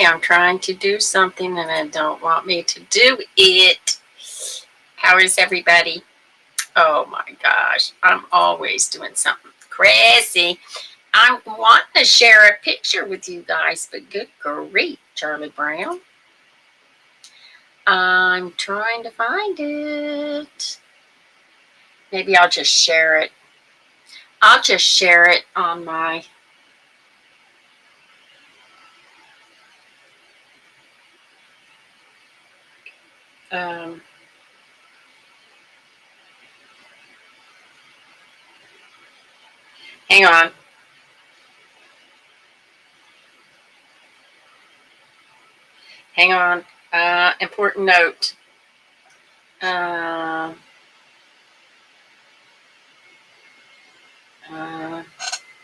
I'm trying to do something and it don't want me to do it. How is everybody? Oh my gosh, I'm always doing something crazy. I want to share a picture with you guys, but good grief, Charlie Brown. I'm trying to find it. Maybe I'll just share it. I'll just share it on my... hang on. Hang on. Important note.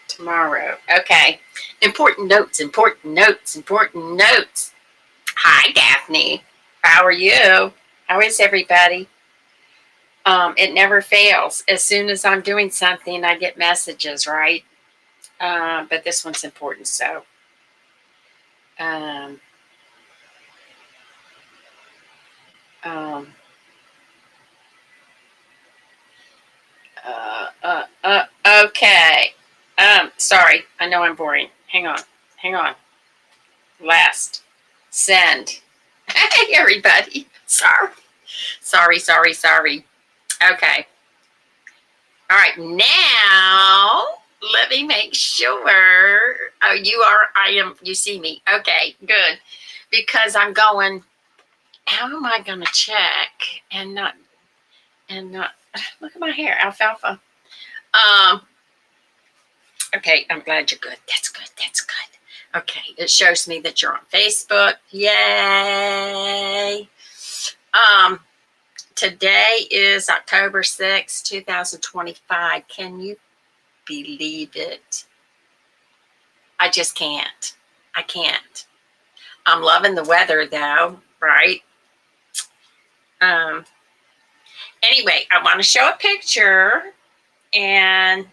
Tomorrow. Okay. Important notes, important notes, important notes. Hi, Daphne. How are you? How is everybody? It never fails. As soon as I'm doing something, I get messages, right? But this one's important, so. Okay. Sorry. I know I'm boring. Hang on. Hang on. Last. Send. Hey, everybody. Sorry. Sorry. Okay. All right. Now, let me make sure. Oh, you see me. Okay, good. Because I'm going, how am I going to check and not, look at my hair, alfalfa. Okay, I'm glad you're good. That's good. Okay, it shows me that you're on Facebook. Yay. Today is October 6th, 2025. Can you believe it? I just can't. I can't. I'm loving the weather though, right? Anyway, I want to show a picture and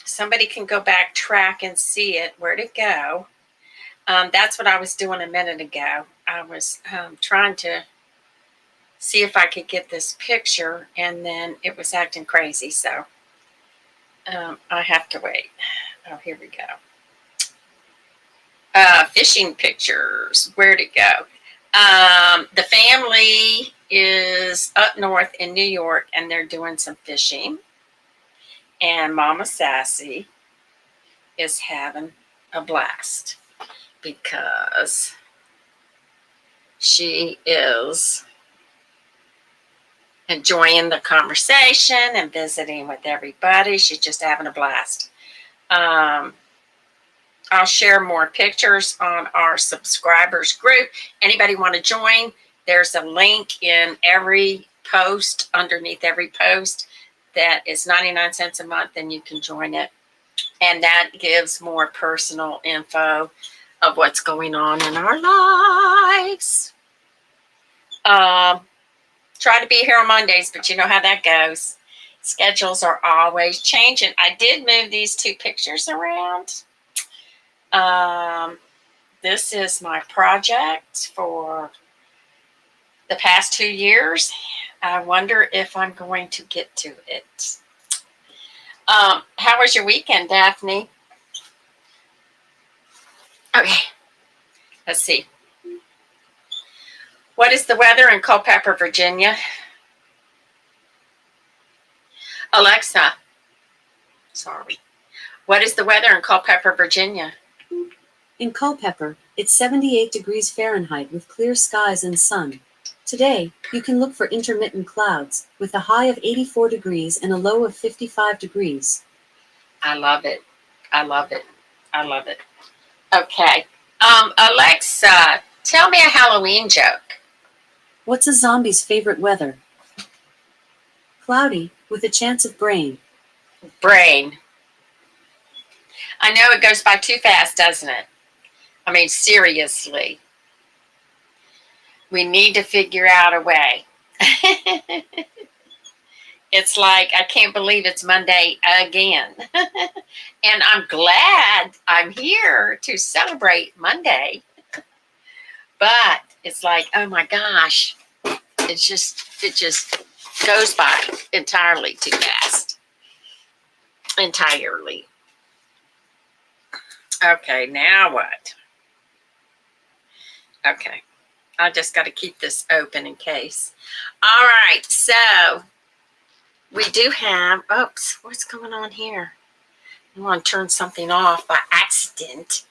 somebody can go back, track and see it, where to go. That's what I was doing a minute ago. I was trying to see if I could get this picture, and then it was acting crazy, so I have to wait. Oh, here we go. Fishing pictures, where to go. The family is up north in New York, and they're doing some fishing. And Mama Sassy is having a blast because she is enjoying the conversation and visiting with everybody. She's just having a blast. I'll share more pictures on our subscribers group. Anybody want to join? There's a link in every post, underneath every post, that is 99 cents a month, and you can join it. And that gives more personal info of what's going on in our lives. Try to be here on Mondays, but you know how that goes. Schedules are always changing. I did move these two pictures around. This is my project for the past 2 years. I wonder if I'm going to get to it. How was your weekend, Daphne? Okay, let's see. What is the weather in Culpeper, Virginia? Alexa, sorry. What is the weather in Culpeper, Virginia? In Culpeper, it's 78 degrees Fahrenheit with clear skies and sun. Today, you can look for intermittent clouds with a high of 84 degrees and a low of 55 degrees. I love it. Okay. Alexa, tell me a Halloween joke. What's a zombie's favorite weather? Cloudy with a chance of brain. Brain. I know it goes by too fast, doesn't it? I mean, seriously. We need to figure out a way. It's like, I can't believe it's Monday again. And I'm glad I'm here to celebrate Monday. But it's like, oh my gosh, it just goes by entirely too fast. Entirely. Okay, now what? Okay, I just got to keep this open in case. All right, so we do have, oops, what's going on here? I want to turn something off by accident.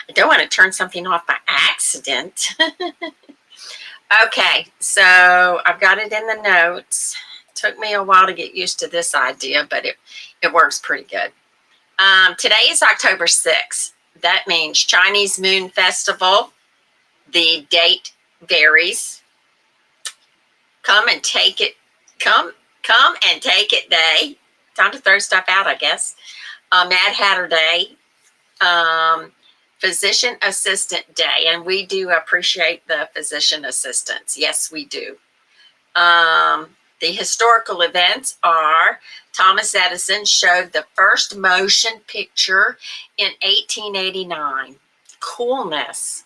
I don't want to turn something off by accident. Okay, so I've got it in the notes. It took me a while to get used to this idea, but it works pretty good. Today is October 6th. That means Chinese Moon Festival. The date varies. Come and take it. Come and take it day. Time to throw stuff out, I guess. Mad Hatter Day. Physician Assistant Day, and we do appreciate the physician assistants. Yes, we do. The historical events are Thomas Edison showed the first motion picture in 1889. Coolness.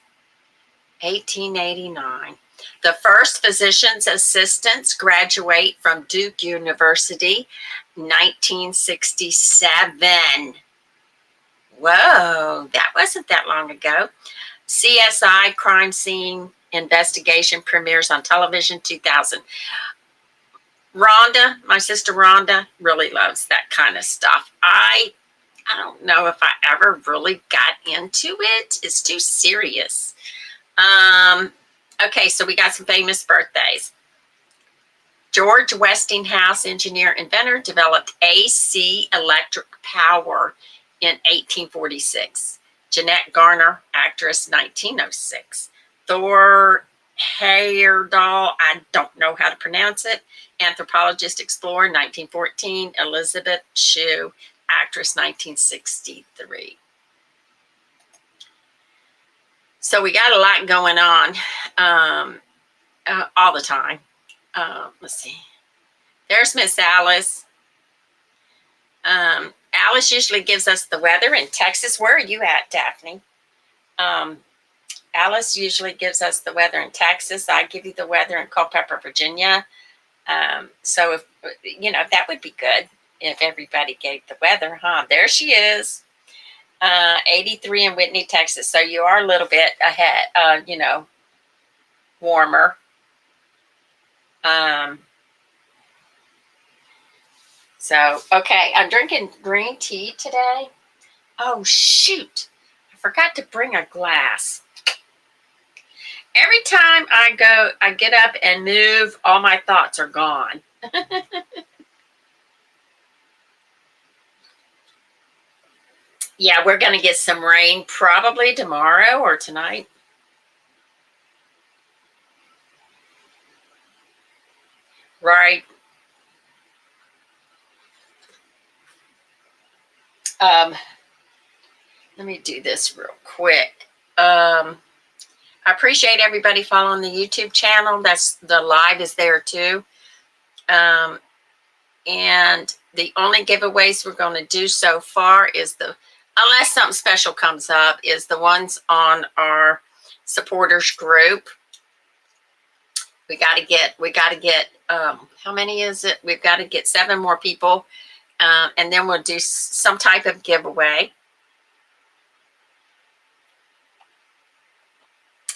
1889. The first physician's assistants graduate from Duke University, 1967. Whoa, that wasn't that long ago. CSI Crime Scene Investigation premieres on television, 2000. Rhonda, my sister Rhonda, really loves that kind of stuff. I don't know if I ever really got into it. It's too serious. Okay, so we got some famous birthdays. George Westinghouse, engineer, inventor, developed AC electric power in 1846. Jeanette Garner, actress, 1906. Thor Heyerdahl, I don't know how to pronounce it, anthropologist, explorer, 1914. Elizabeth Shue, actress, 1963. So we got a lot going on all the time. Let's see. There's Miss Alice. Alice usually gives us the weather in Texas. Where are you at, Daphne? Alice usually gives us the weather in Texas. I give you the weather in Culpeper, Virginia. So if that would be good if everybody gave the weather, huh? There she is. 83 in Whitney, Texas. So you are a little bit ahead, warmer. So, okay, I'm drinking green tea today. Oh, shoot. I forgot to bring a glass. Every time I get up and move, all my thoughts are gone. Yeah, we're going to get some rain probably tomorrow or tonight. Right. Let me do this real quick. I appreciate everybody following the YouTube channel. That's the live is there too. And the only giveaways we're going to do so far is unless something special comes up, is the ones on our supporters group. We got to get, how many is it? We've got to get 7 more people. And then we'll do some type of giveaway.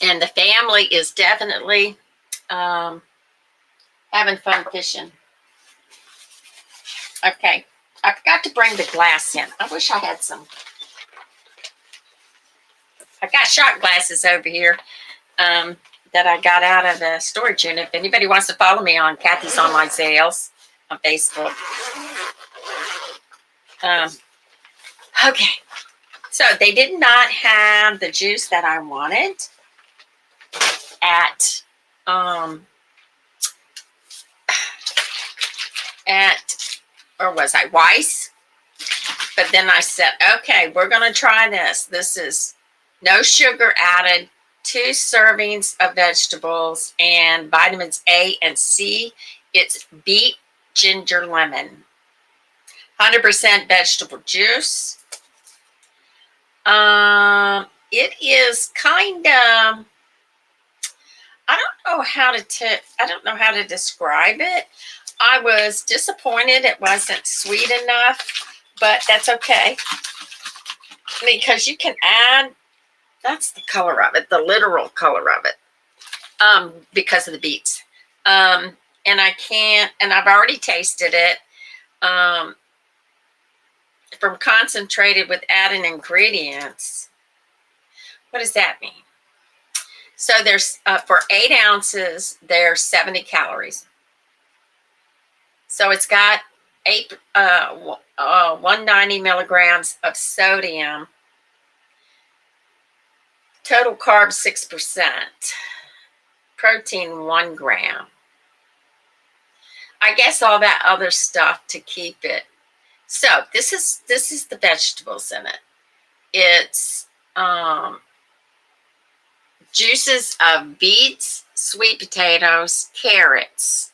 And the family is definitely having fun fishing. Okay. I forgot to bring the glass in. I wish I had some. I got shot glasses over here that I got out of the storage unit. If anybody wants to follow me on Cathy's Online Sales on Facebook. Okay. So they did not have the juice that I wanted at or was I Weiss? But then I said, okay, we're going to try this. This is no sugar added, 2 servings of vegetables and vitamins A and C. It's beet, ginger, lemon. 100% vegetable juice. It is kind of I don't know how to describe it. I was disappointed it wasn't sweet enough, but that's okay because you can add, that's the color of it, the literal color of it, because of the beets. And I can't, and I've already tasted it. Um, from concentrated with added ingredients. What does that mean? So there's for 8 ounces, there's 70 calories. So it's got 190 milligrams of sodium. Total carbs 6%. Protein 1 gram. I guess all that other stuff to keep it. So this is the vegetables in it. It's juices of beets, sweet potatoes, carrots.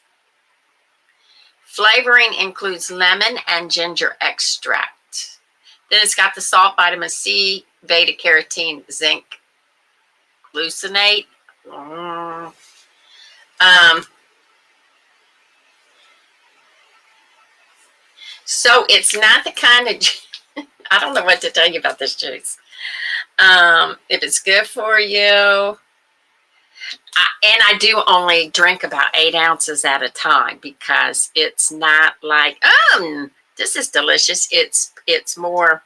Flavoring includes lemon and ginger extract. Then it's got the salt, vitamin C, beta carotene, zinc, glucinate. So it's not the kind of, I don't know what to tell you about this juice. If it's good for you, and I do only drink about 8 ounces at a time because it's not like, this is delicious. It's more,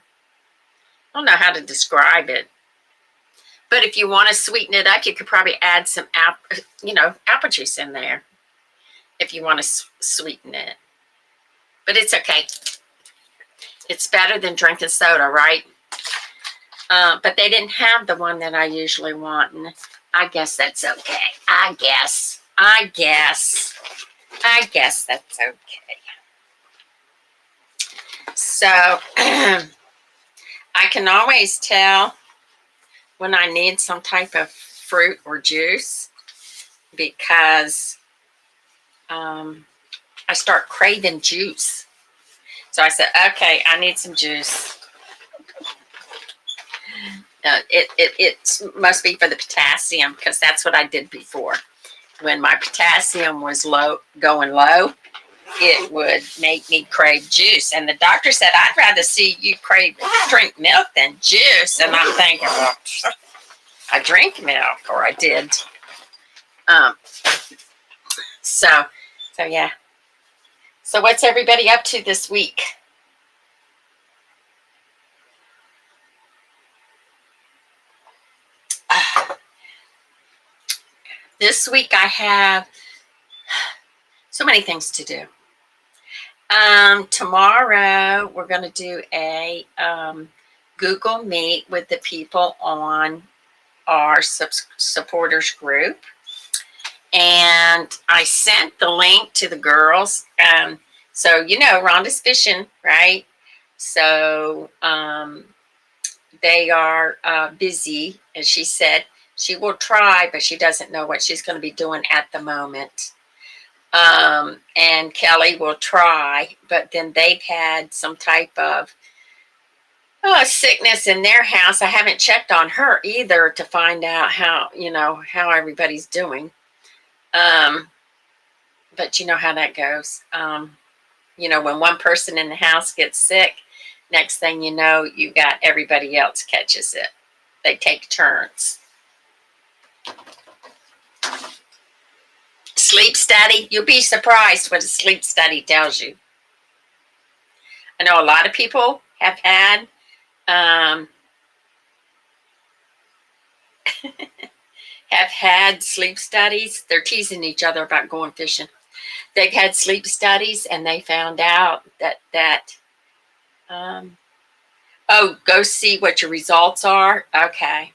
I don't know how to describe it. But if you want to sweeten it up, you could probably add some apple juice in there if you want to sweeten it. But it's okay. It's better than drinking soda, right? But they didn't have the one that I usually want, and I guess that's okay. I guess that's okay. So I can always tell when I need some type of fruit or juice because I start craving juice. So I said, okay, I need some juice. It must be for the potassium because that's what I did before. When my potassium was going low, it would make me crave juice. And the doctor said, I'd rather see you drink milk than juice. And I'm thinking, well, I drink milk, or I did. So yeah. So what's everybody up to this week? This week I have so many things to do. Tomorrow we're going to do a Google Meet with the people on our supporters group. And I sent the link to the girls. So, Rhonda's fishing, right? So they are busy. And she said she will try, but she doesn't know what she's going to be doing at the moment. And Kelly will try, but then they've had some type of sickness in their house. I haven't checked on her either to find out how everybody's doing. But you know how that goes. When one person in the house gets sick, next thing you know, you got everybody else catches it. They take turns. Sleep study. You'll be surprised what a sleep study tells you. I know a lot of people have had sleep studies. They're teasing each other about going fishing. They've had sleep studies and they found out that go see what your results are. Okay.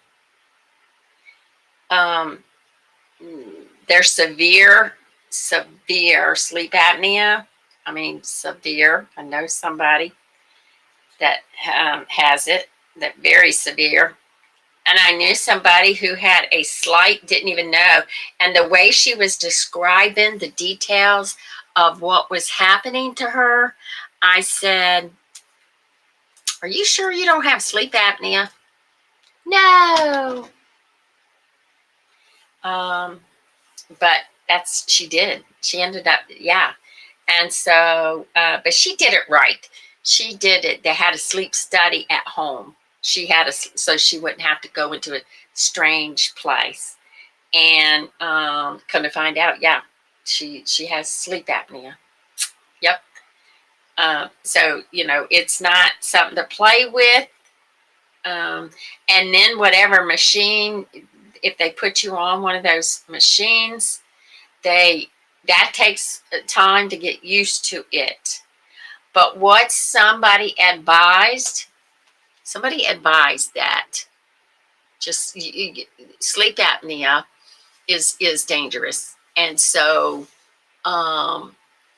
There's severe sleep apnea. I mean, severe. I know somebody that has it, that very severe. And I knew somebody who had a slight, didn't even know. And the way she was describing the details of what was happening to her, I said, are you sure you don't have sleep apnea? No. but she did. She ended up, yeah. And so, but she did it right. She did it. They had a sleep study at home. So she wouldn't have to go into a strange place. And come to find out, yeah, she has sleep apnea. Yep. So it's not something to play with. And then whatever machine, if they put you on one of those machines, that takes time to get used to it. But what somebody advised that just sleep apnea is dangerous, and so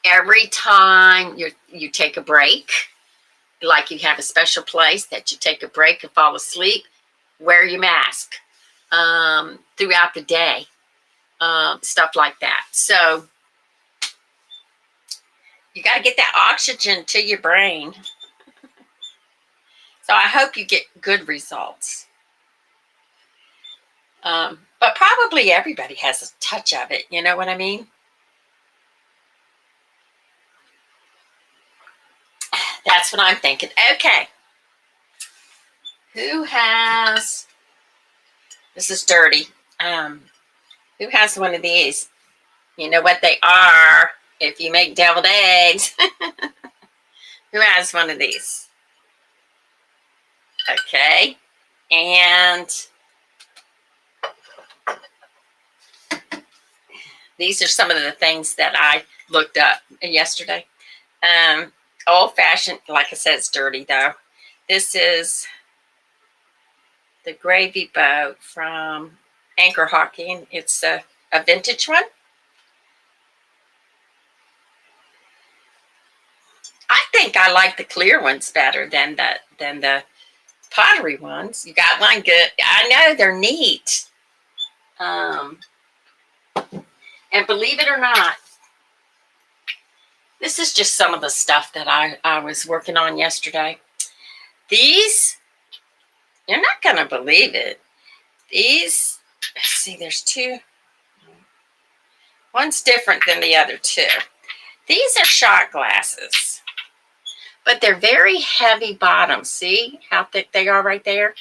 every time you take a break, like you have a special place that you take a break and fall asleep, wear your mask throughout the day, stuff like that. So you got to get that oxygen to your brain. So I hope you get good results. But probably everybody has a touch of it. You know what I mean? That's what I'm thinking. Okay. This is dirty. Who has one of these? You know what they are if you make deviled eggs. Who has one of these? Okay. And these are some of the things that I looked up yesterday. Old-fashioned, like I said, it's dirty though. This is the Gravy Boat from Anchor Hocking. It's a vintage one. I think I like the clear ones better than the pottery ones. You got one good. I know they're neat. And believe it or not, this is just some of the stuff that I was working on yesterday. These, you're not going to believe it. These, let's see, there's two. One's different than the other two. These are shot glasses, but they're very heavy bottom. See how thick they are right there?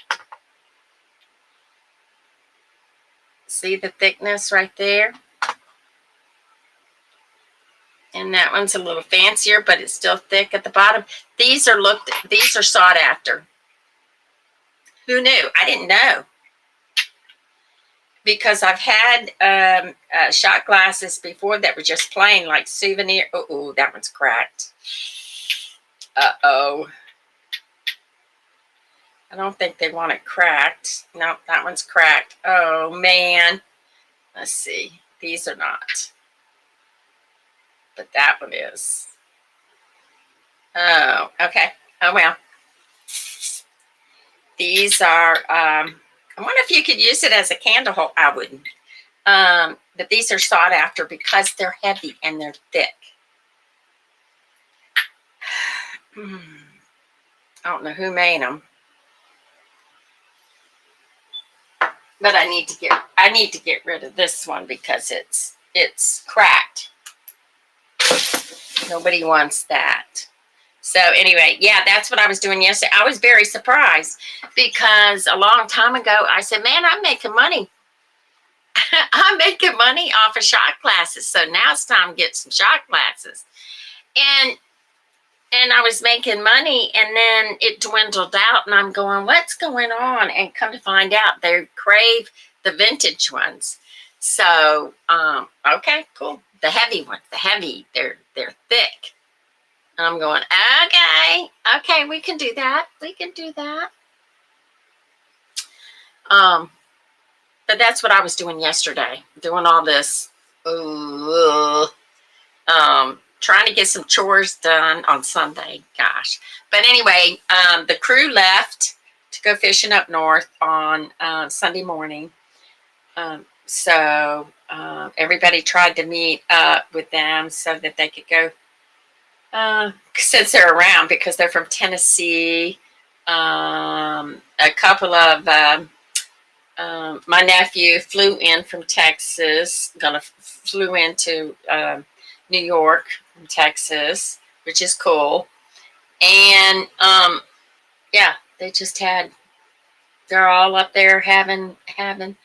See the thickness right there? And that one's a little fancier, but it's still thick at the bottom. These are sought after. Who knew? I didn't know. Because I've had shot glasses before that were just plain, like souvenir. Oh, that one's cracked. Uh-oh. I don't think they want it cracked. No, that one's cracked. Oh, man. Let's see. These are not. But that one is. Oh, okay. Oh, well. These are, I wonder if you could use it as a candle holder. I wouldn't. But these are sought after because they're heavy and they're thick. I don't know who made them. But I need to get rid of this one because it's cracked. Nobody wants that. So anyway, yeah, that's what I was doing yesterday. I was very surprised because a long time ago I said, man, I'm making money. I'm making money off of shot glasses. So now it's time to get some shot glasses. And I was making money, and then it dwindled out, and I'm going, what's going on? And come to find out, they crave the vintage ones. So, okay, cool. The heavy ones, they're thick. And I'm going, okay, we can do that. But that's what I was doing yesterday, doing all this, trying to get some chores done on Sunday. Gosh. But anyway, the crew left to go fishing up north on Sunday morning. So everybody tried to meet up with them so that they could go, since they're around, because they're from Tennessee. A couple of My nephew flew in from Texas. Flew into New York from Texas, which is cool. And yeah, they just had. They're all up there having fun.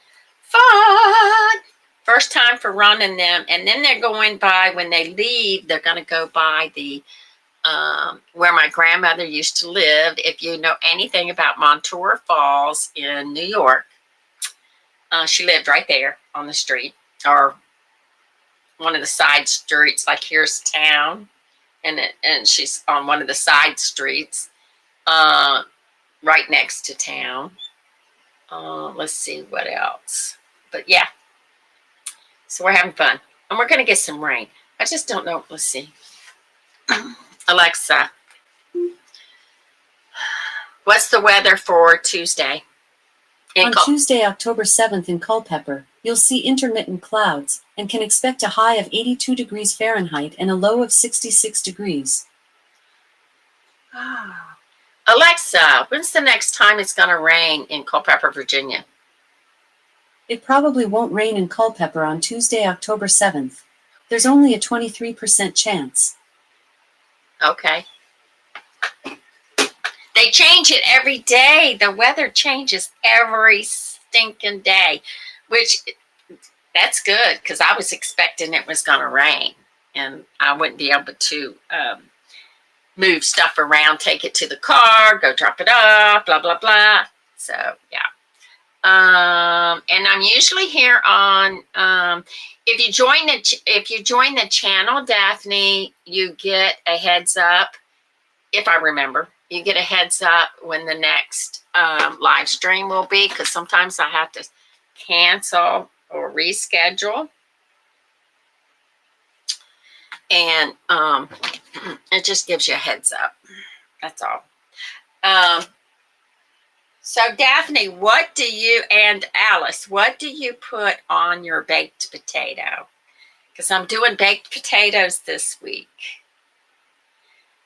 First time for running them, and then they're going by when they leave. They're going to go by the where my grandmother used to live. If you know anything about Montour Falls in New York, she lived right there on the street or one of the side streets. Like here's town, and she's on one of the side streets, right next to town. Let's see what else. But yeah, so we're having fun, and we're gonna get some rain. I just don't know. Let's see. Alexa, what's the weather for Tuesday? On Tuesday, October 7th in Culpeper, you'll see intermittent clouds and can expect a high of 82 degrees Fahrenheit and a low of 66 degrees. Alexa, when's the next time it's going to rain in Culpeper, Virginia? It probably won't rain in Culpeper on Tuesday, October 7th. There's only a 23% chance. Okay. They change it every day. The weather changes every stinking day, which that's good because I was expecting it was going to rain and I wouldn't be able to move stuff around, take it to the car, go drop it off, blah, blah, blah. So, yeah. And I'm usually here on, if you join the channel, Daphne, you get a heads up. If I remember, you get a heads up when the next live stream will be, because sometimes I have to cancel or reschedule. And it just gives you a heads up. That's all. So Daphne, and Alice, what do you put on your baked potato? Because I'm doing baked potatoes this week.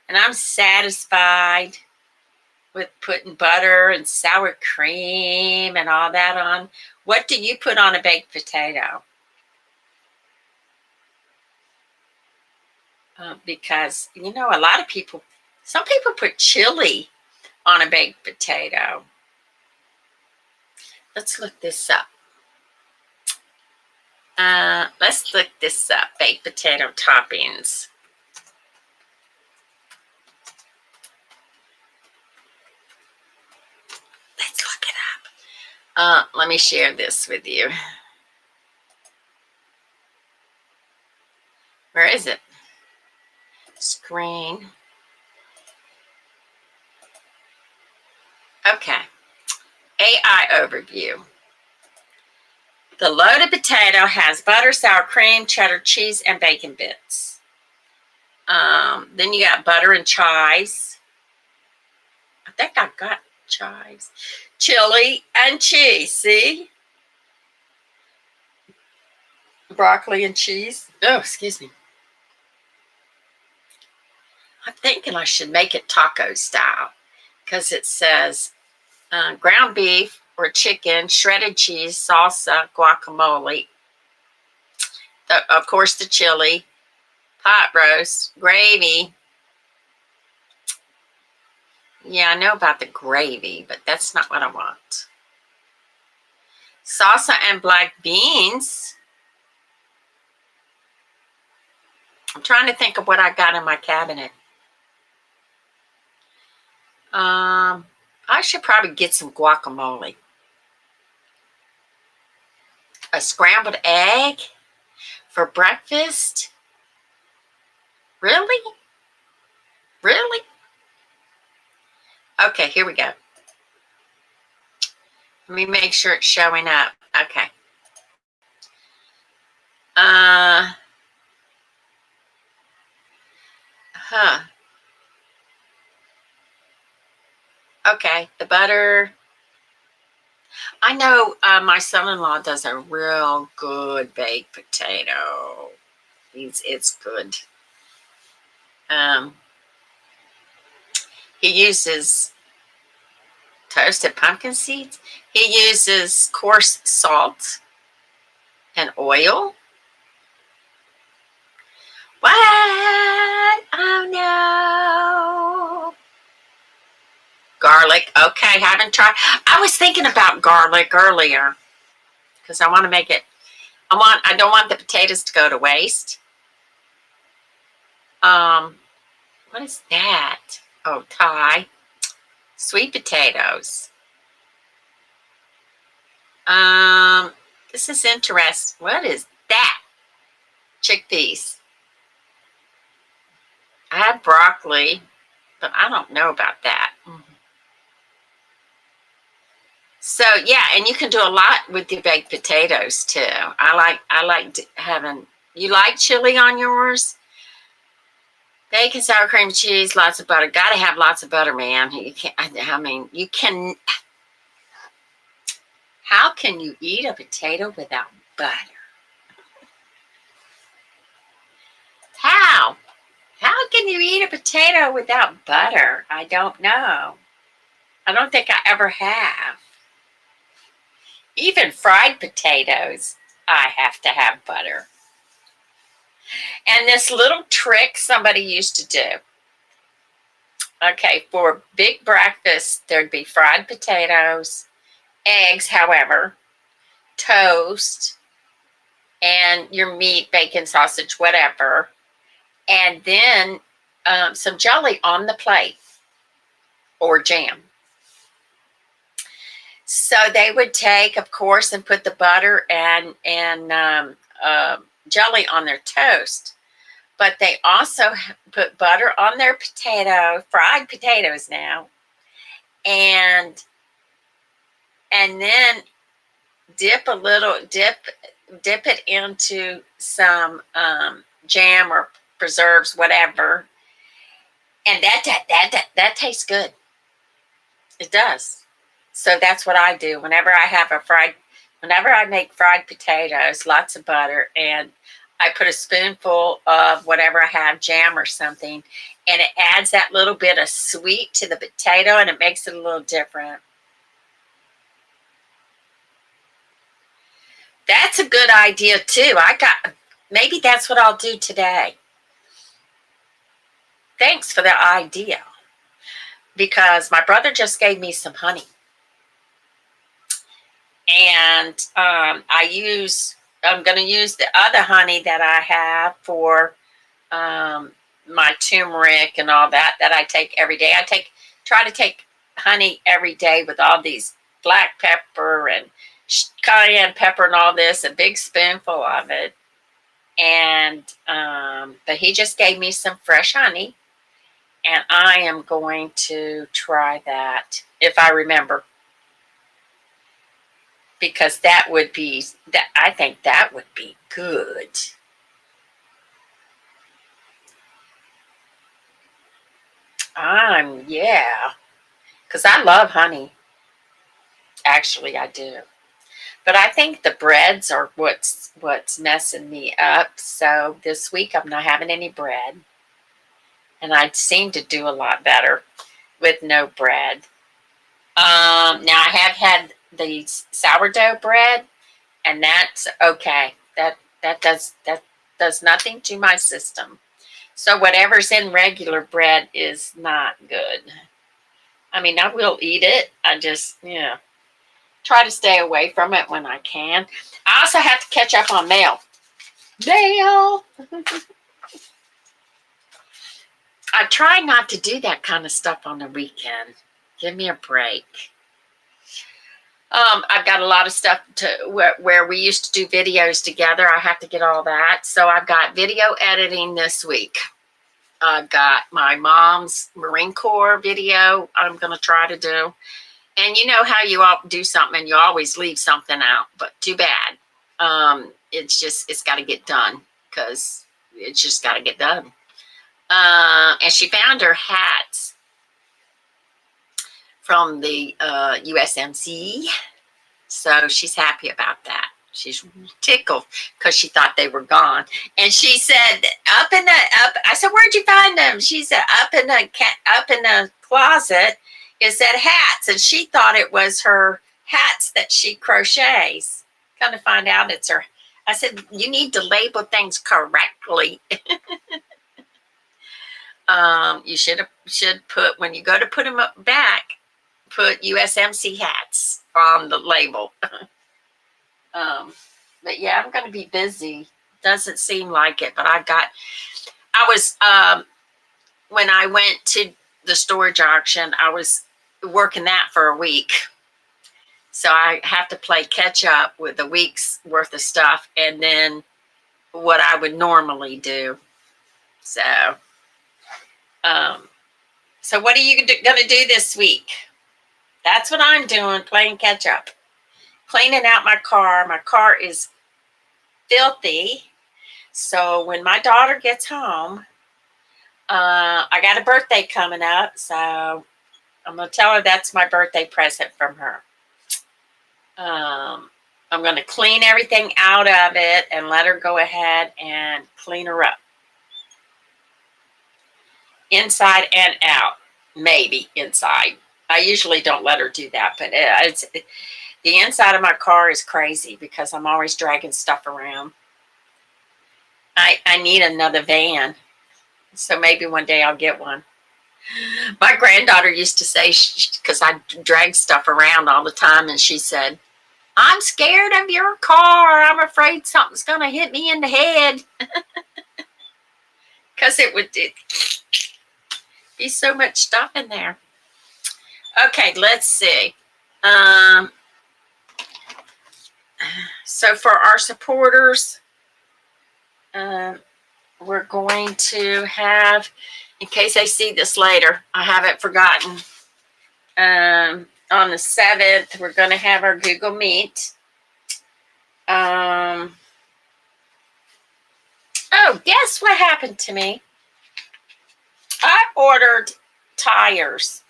And I'm satisfied with putting butter and sour cream and all that on. What do you put on a baked potato? Because, you know, some people put chili on a baked potato. Let's look this up. Baked potato toppings. Let's look it up. Let me share this with you. Where is it? Screen. Okay. AI overview. The loaded potato has butter, sour cream, cheddar cheese, and bacon bits. Then you got butter and chives. I think I got chives. Chili and cheese, see? Broccoli and cheese. Oh, excuse me. I'm thinking I should make it taco style because it says ground beef or chicken, shredded cheese, salsa, guacamole. Of course, the chili, pot roast, gravy. Yeah, I know about the gravy, but that's not what I want. Salsa and black beans. I'm trying to think of what I got in my cabinet. I should probably get some guacamole. A scrambled egg for breakfast? Really? Really? Okay, here we go. Let me make sure it's showing up. Okay. Okay, the butter. I know my son-in-law does a real good baked potato. It's good. He uses toasted pumpkin seeds. He uses coarse salt and oil. What? Oh no. Garlic. Okay, haven't tried. I was thinking about garlic earlier because I want to make it. I don't want the potatoes to go to waste. What is that? Oh, Thai. Sweet potatoes. This is interesting. What is that? Chickpeas. I had broccoli, but I don't know about that. So yeah, and you can do a lot with your baked potatoes too. I like having. You like chili on yours? Bacon, sour cream, cheese, lots of butter. Got to have lots of butter, man. You can't. I mean, you can. How can you eat a potato without butter? How? How can you eat a potato without butter? I don't know. I don't think I ever have. Even fried potatoes, I have to have butter. And this little trick somebody used to do. Okay, for big breakfast, there'd be fried potatoes, eggs, however, toast, and your meat, bacon, sausage, whatever, and then some jelly on the plate or jam. So they would take, of course, and put the butter and jelly on their toast. But they also put butter on their fried potatoes now, and then dip it into some jam or preserves, whatever, and that tastes good. It does. So that's what I do whenever I make fried potatoes, lots of butter, and I put a spoonful of whatever I have, jam or something, and it adds that little bit of sweet to the potato, and it makes it a little different. That's a good idea too. Maybe that's what I'll do today. Thanks for the idea, because my brother just gave me some honey, and I'm going to use the other honey that I have for my turmeric and all that I take every day. Try to take honey every day with all these black pepper and cayenne pepper and all this, a big spoonful of it. And but he just gave me some fresh honey, and I am going to try that if I remember, because I think that would be good. Yeah, because I love honey. Actually, I do. But I think the breads are what's messing me up. So this week I'm not having any bread. And I seem to do a lot better with no bread. Now I have had the sourdough bread, and that's okay. That does nothing to my system. So whatever's in regular bread is not good. I mean, I will eat it. I just, try to stay away from it when I can. I also have to catch up on mail. I try not to do that kind of stuff on the weekend. Give me a break. I've got a lot of stuff where we used to do videos together. I have to get all that. So I've got video editing this week. I've got my mom's Marine Corps video I'm going to try to do. And you know how you all do something and you always leave something out, but too bad. It's got to get done, because it's just got to get done. And she found her hats from the USMC, so she's happy about that. She's tickled because she thought they were gone. And she said, I said, where'd you find them? She said, up in the closet is at hats, and she thought it was her hats that she crochets. Come to find out, it's her. I said, you need to label things correctly. You should put, when you go to put them up back, put USMC hats on the label. But yeah, I'm going to be busy. Doesn't seem like it, but I was, when I went to the storage auction, I was working that for a week. So I have to play catch up with a week's worth of stuff and then what I would normally do. So, so what are you going to do this week? That's what I'm doing, playing catch up. Cleaning out my car. My car is filthy. So when my daughter gets home, I got a birthday coming up. So I'm going to tell her that's my birthday present from her. I'm going to clean everything out of it and let her go ahead and clean her up. Inside and out. Maybe inside. I usually don't let her do that, but the inside of my car is crazy because I'm always dragging stuff around. I need another van, so maybe one day I'll get one. My granddaughter used to say, because I drag stuff around all the time, and she said, I'm scared of your car. I'm afraid something's going to hit me in the head. Because it would be so much stuff in there. Okay, let's see. So for our supporters, we're going to have, in case I see this later, I haven't forgotten. On the 7th, we're going to have our Google Meet. Oh, guess what happened to me? I ordered tires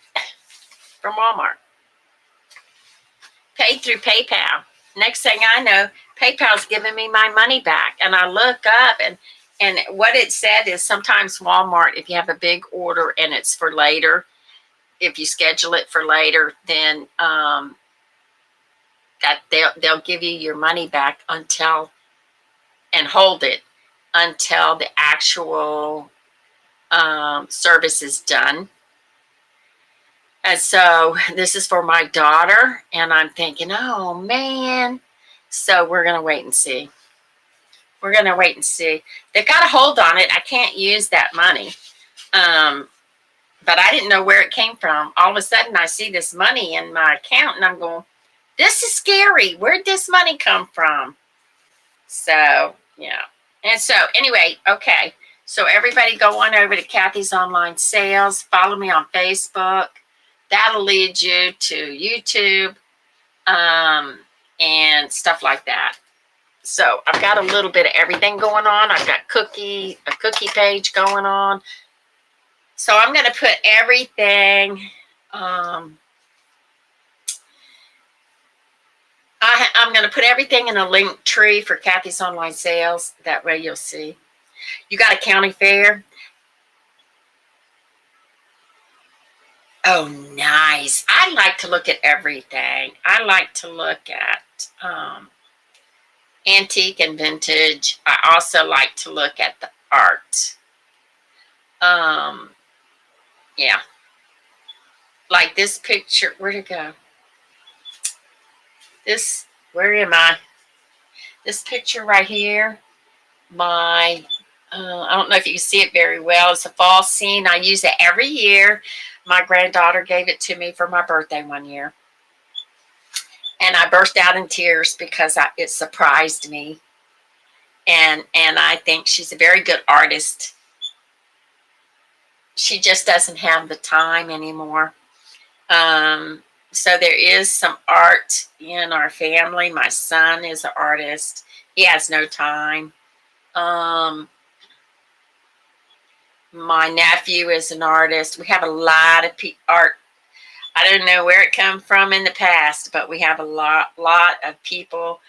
from Walmart. Paid through PayPal. Next thing I know, PayPal's giving me my money back. And I look up, and what it said is sometimes Walmart, if you have a big order and it's for later, if you schedule it for later, then that they'll give you your money back until, and hold it until the actual service is done. And so this is for my daughter, and I'm thinking, oh man. So we're gonna wait and see. We're gonna wait and see. They've got a hold on it. I can't use that money. But I didn't know where it came from. All of a sudden I see this money in my account and I'm going, this is scary. Where'd this money come from? So, yeah. And so anyway, okay. So everybody go on over to Cathy's Online Sales. Follow me on Facebook. That'll lead you to YouTube and stuff like that. So I've got a little bit of everything going on. I've got a cookie page going on. So I'm going to put everything, I'm going to put everything in a link tree for Cathy's Online Sales. That way you'll see. You got a county fair? Oh, nice. I like to look at everything. I like to look at antique and vintage. I also like to look at the art. Yeah. Like this picture. Where'd it go? Where am I? This picture right here. I don't know if you can see it very well. It's a fall scene. I use it every year. My granddaughter gave it to me for my birthday one year. And I burst out in tears because it surprised me. And I think she's a very good artist. She just doesn't have the time anymore. So there is some art in our family. My son is an artist. He has no time. My nephew is an artist. We have a lot of art. I don't know where it came from in the past, but we have a lot of people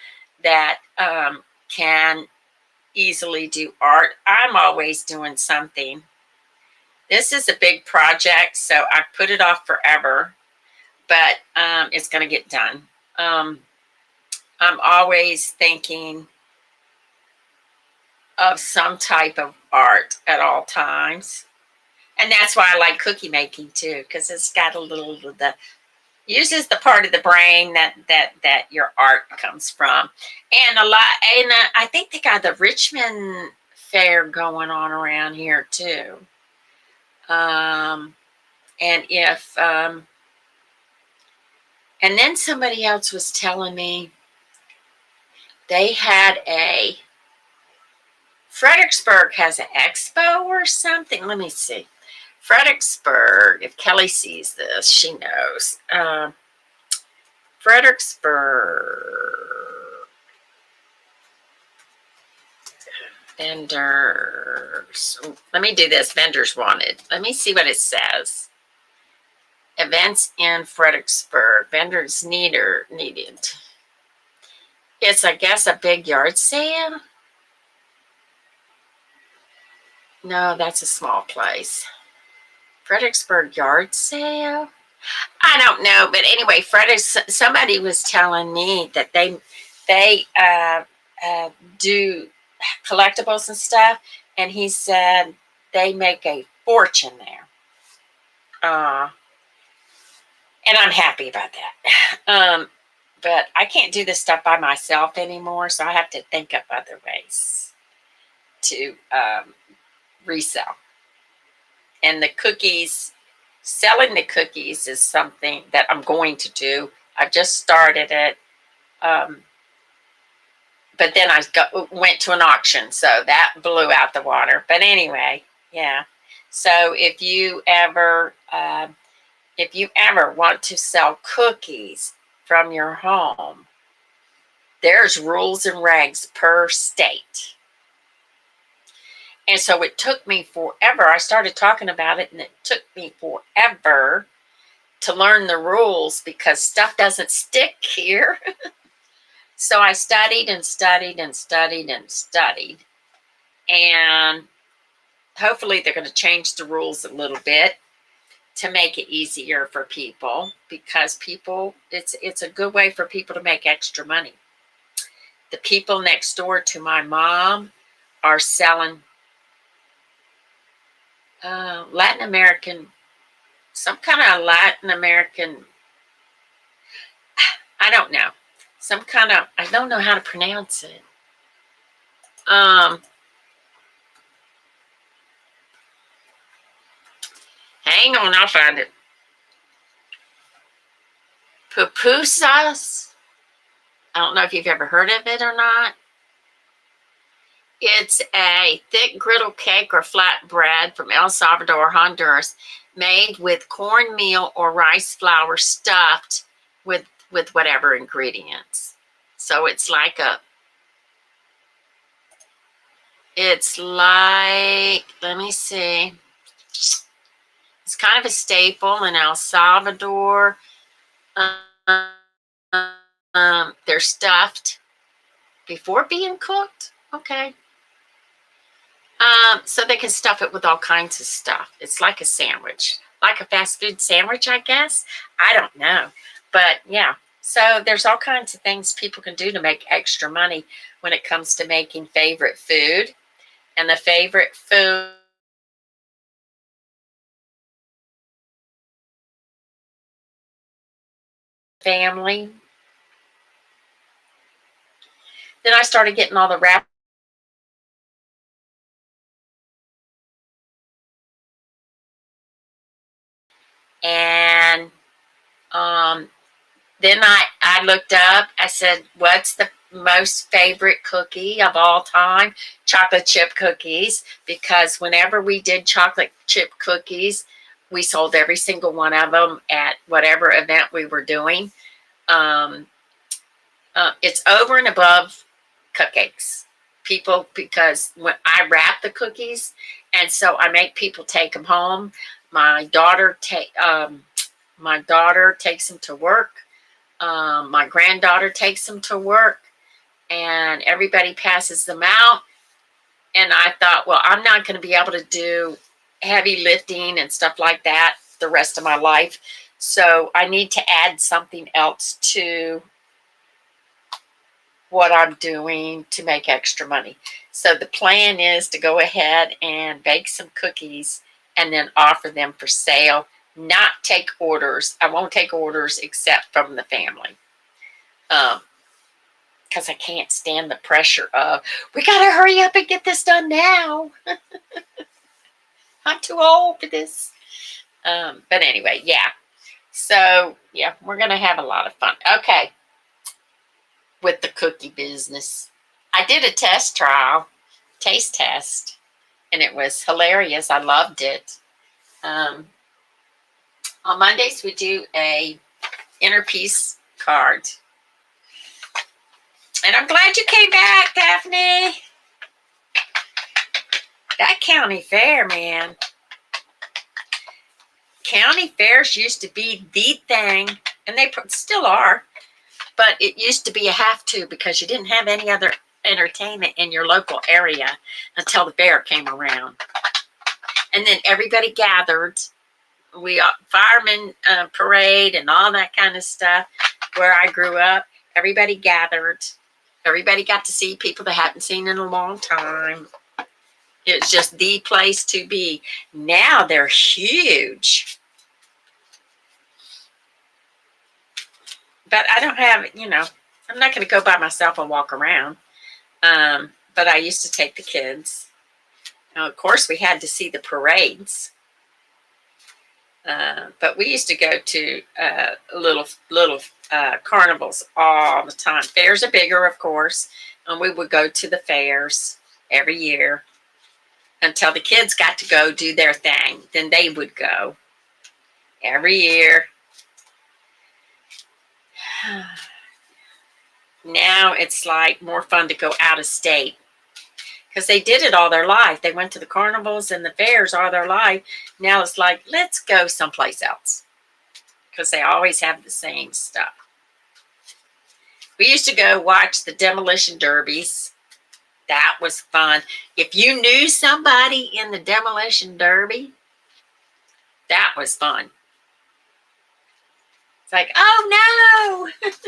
that can easily do art. I'm always doing something. This is a big project, so I put it off forever. but it's going to get done. I'm always thinking of some type of art at all times. And that's why I like cookie making too, because it's got a little of the uses the part of the brain that your art comes from, and a lot. And I think they got the Richmond Fair going on around here too. And if and then somebody else was telling me they had a Fredericksburg has an expo or something. Let me see. Fredericksburg, if Kelly sees this, she knows. Fredericksburg vendors. Let me do this. Vendors wanted. Let me see what it says. Events in Fredericksburg. Vendors needed. It's, I guess, a big yard sale. No, that's a small place. Fredericksburg yard sale. I don't know, but anyway, somebody was telling me that they do collectibles and stuff, and he said they make a fortune there. And I'm happy about that. But I can't do this stuff by myself anymore, so I have to think of other ways to resell. And the cookies, selling the cookies is something that I'm going to do. I've just started it. But then I went to an auction, so that blew out the water. But anyway, yeah. So if you ever want to sell cookies from your home, there's rules and regs per state. And so it took me forever. I started talking about it, and it took me forever to learn the rules because stuff doesn't stick here. So I studied and studied and studied and studied. And hopefully they're going to change the rules a little bit to make it easier for people, because it's a good way for people to make extra money. The people next door to my mom are selling Latin American, some kind of Latin American, I don't know, some kind of, I don't know how to pronounce it. Hang on, I'll find it. Pupusas. I don't know if you've ever heard of it or not. It's a thick griddle cake or flat bread from El Salvador, Honduras, made with cornmeal or rice flour stuffed with whatever ingredients. So it's like let me see. It's kind of a staple in El Salvador. They're stuffed before being cooked. Okay. So they can stuff it with all kinds of stuff. It's like a sandwich, like a fast food sandwich, I guess. I don't know. But yeah, so there's all kinds of things people can do to make extra money when it comes to making favorite food. And the favorite food family. Then I started getting all the wrap. And then I looked up, I said, what's the most favorite cookie of all time? Chocolate chip cookies, because whenever we did chocolate chip cookies, we sold every single one of them at whatever event we were doing. It's over and above cupcakes. People, because when I wrap the cookies, and so I make people take them home. My daughter takes them to work. My granddaughter takes them to work, and everybody passes them out. And I thought, well, I'm not going to be able to do heavy lifting and stuff like that the rest of my life. So I need to add something else to what I'm doing to make extra money. So the plan is to go ahead and bake some cookies and then offer them for sale, not take orders. I won't take orders except from the family. Because I can't stand the pressure of, we got to hurry up and get this done now. I'm too old for this. But anyway, yeah. So, yeah, we're going to have a lot of fun. Okay. With the cookie business. I did a taste test, and it was hilarious. I loved it. On Mondays, we do a inner peace card. And I'm glad you came back, Daphne. That county fair, man. County fairs used to be the thing, and they still are, but it used to be a have to because you didn't have any other entertainment in your local area until the fair came around. And then everybody gathered. We firemen parade and all that kind of stuff. Where I grew up, everybody gathered. Everybody got to see people they hadn't seen in a long time. It's just the place to be. Now they're huge. But I don't have, I'm not going to go by myself and walk around. But I used to take the kids. Now, of course, we had to see the parades. But we used to go to little carnivals all the time. Fairs are bigger, of course, and we would go to the fairs every year until the kids got to go do their thing. Then they would go every year. Now it's like more fun to go out of state because they did it all their life. They went to the carnivals and the fairs all their life. Now it's like, let's go someplace else because they always have the same stuff. We used to go watch the demolition derbies. That was fun. If you knew somebody in the demolition derby, that was fun. It's like, oh no.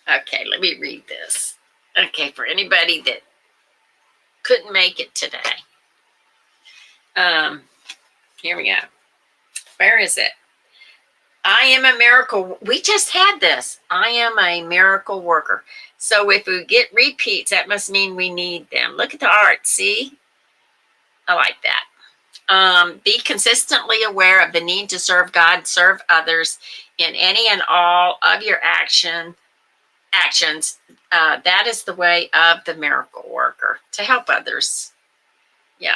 Okay, let me read this. Okay, for anybody that couldn't make it today. Here we go. Where is it? I am a miracle. We just had this. I am a miracle worker. So if we get repeats, that must mean we need them. Look at the art. See? I like that. Be consistently aware of the need to serve God, serve others in any and all of your actions. That is the way of the miracle worker, to help others. Yeah.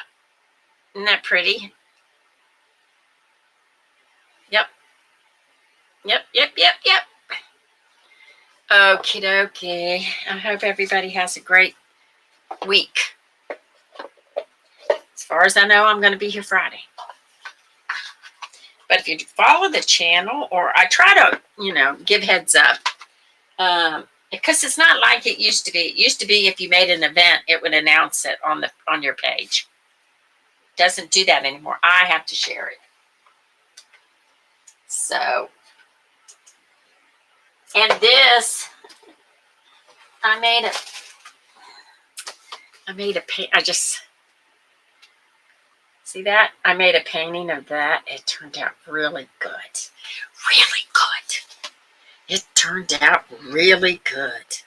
Isn't that pretty? Yep. Yep. Okie dokie. I hope everybody has a great week. As far as I know, I'm going to be here Friday. But if you follow the channel, or I try to, give heads up, because it's not like it used to be. It used to be if you made an event, it would announce it on your page. It doesn't do that anymore. I have to share it. So, and this, I made see that? I made a painting of that. It turned out really good. Really good. It turned out really good.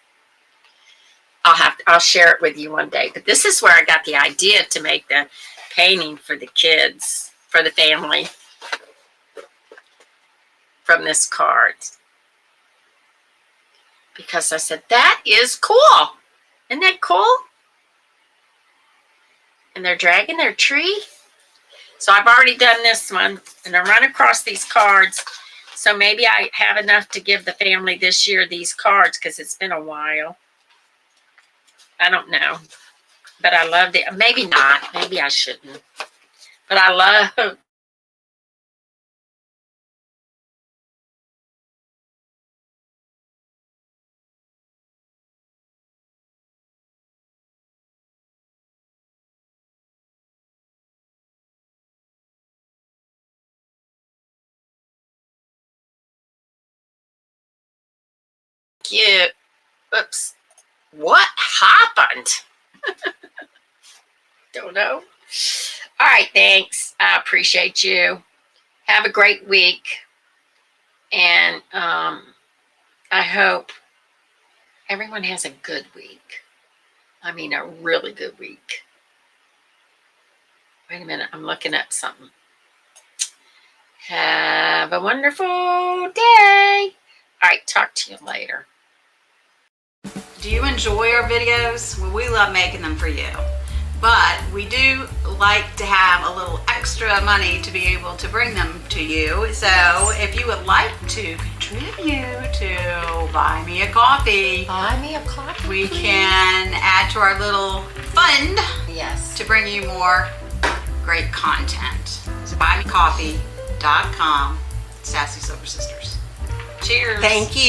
I'll share it with you one day. But this is where I got the idea to make the painting for the kids, for the family, from this card. Because I said, that is cool. Isn't that cool? And they're dragging their tree. So I've already done this one, and I run across these cards. So maybe I have enough to give the family this year these cards because it's been a while. I don't know. But I loved it. Maybe not. Maybe I shouldn't. But I love cute. Oops. What happened? Don't know. All right, thanks. I appreciate you. Have a great week. And I hope everyone has a good week. I mean, a really good week. Wait a minute. I'm looking at something. Have a wonderful day. All right, talk to you later. Do you enjoy our videos? Well, we love making them for you. But we do like to have a little extra money to be able to bring them to you. So if you would like to contribute to Buy Me a Coffee, Buy me a coffee. we can add to our little fund Yes. to bring you more great content. So buymecoffee.com, Sassy Silver Sisters. Cheers. Thank you.